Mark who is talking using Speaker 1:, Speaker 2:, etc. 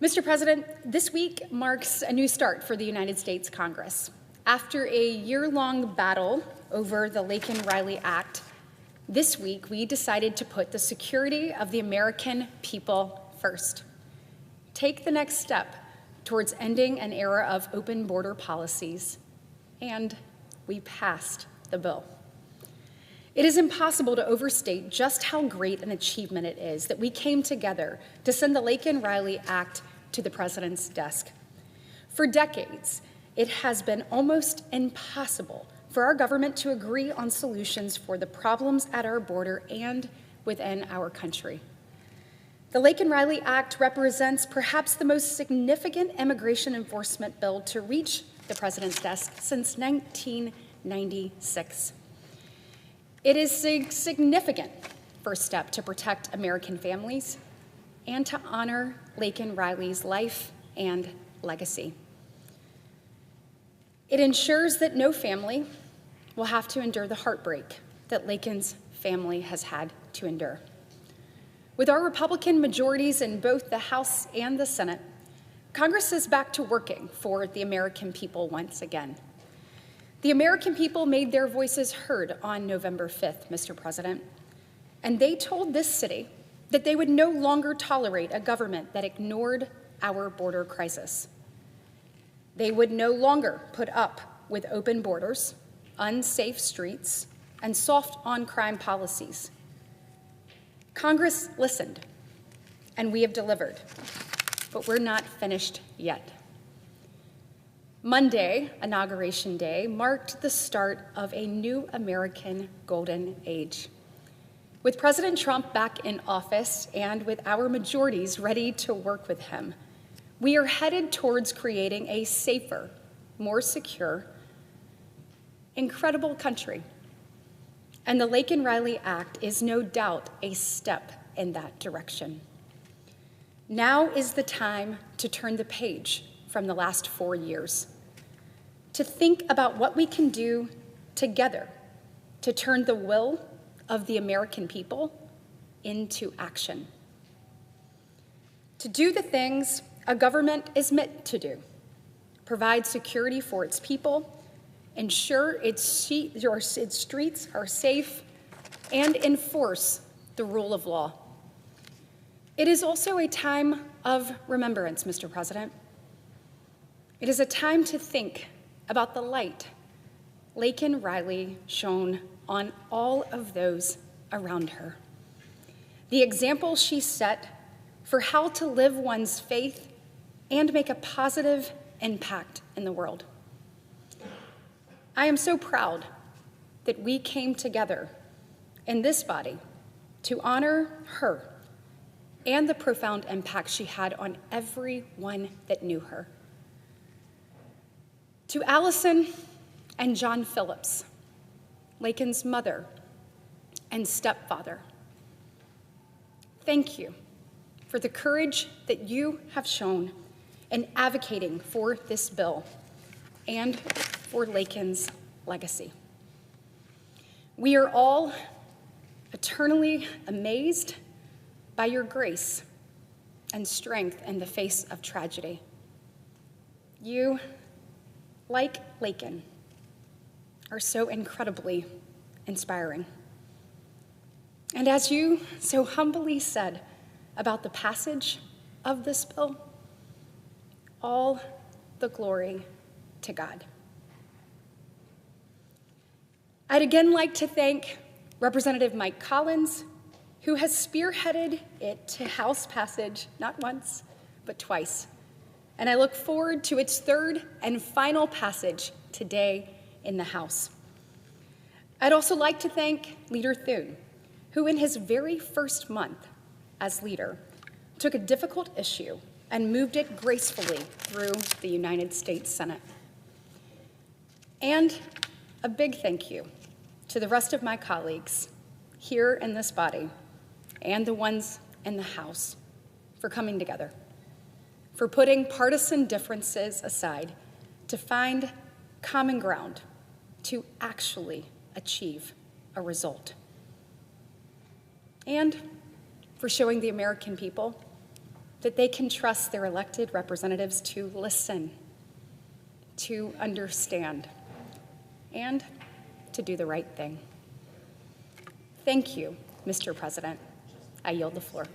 Speaker 1: Mr. President, this week marks a new start for the United States Congress. After a year-long battle over the Laken Riley Act, this week we decided to put the security of the American people first. Take the next step towards ending an era of open border policies, and we passed the bill. It is impossible to overstate just how great an achievement it is that we came together to send the Laken Riley Act to the President's desk. For decades, it has been almost impossible for our government to agree on solutions for the problems at our border and within our country. The Laken Riley Act represents perhaps the most significant immigration enforcement bill to reach the President's desk since 1996. It is a significant first step to protect American families and to honor Laken Riley's life and legacy. It ensures that no family will have to endure the heartbreak that Laken's family has had to endure. With our Republican majorities in both the House and the Senate, Congress is back to working for the American people once again. The American people made their voices heard on November 5th, Mr. President, and they told this city that they would no longer tolerate a government that ignored our border crisis. They would no longer put up with open borders, unsafe streets, and soft on-crime policies. Congress listened, and we have delivered, but we're not finished yet. Monday, Inauguration Day, marked the start of a new American golden age. With President Trump back in office and with our majorities ready to work with him, we are headed towards creating a safer, more secure, incredible country. And the Laken Riley Act is no doubt a step in that direction. Now is the time to turn the page from the last 4 years, to think about what we can do together to turn the will of the American people into action. To do the things a government is meant to do: provide security for its people, ensure its streets are safe, and enforce the rule of law. It is also a time of remembrance, Mr. President. It is a time to think about the light Laken Riley shone on all of those around her, the example she set for how to live one's faith and make a positive impact in the world. I am so proud that we came together in this body to honor her and the profound impact she had on everyone that knew her. To Allison and John Phillips, Laken's mother and stepfather, thank you for the courage that you have shown in advocating for this bill and for Laken's legacy. We are all eternally amazed by your grace and strength in the face of tragedy. You, like Laken, are so incredibly inspiring. And as you so humbly said about the passage of this bill, all the glory to God. I'd again like to thank Representative Mike Collins, who has spearheaded it to House passage not once, but twice. And I look forward to its third and final passage today in the House. I'd also like to thank Leader Thune, who in his very first month as leader took a difficult issue and moved it gracefully through the United States Senate. And a big thank you to the rest of my colleagues here in this body and the ones in the House for coming together, for putting partisan differences aside to find common ground to actually achieve a result, and for showing the American people that they can trust their elected representatives to listen, to understand, and to do the right thing. Thank you, Mr. President. I yield the floor.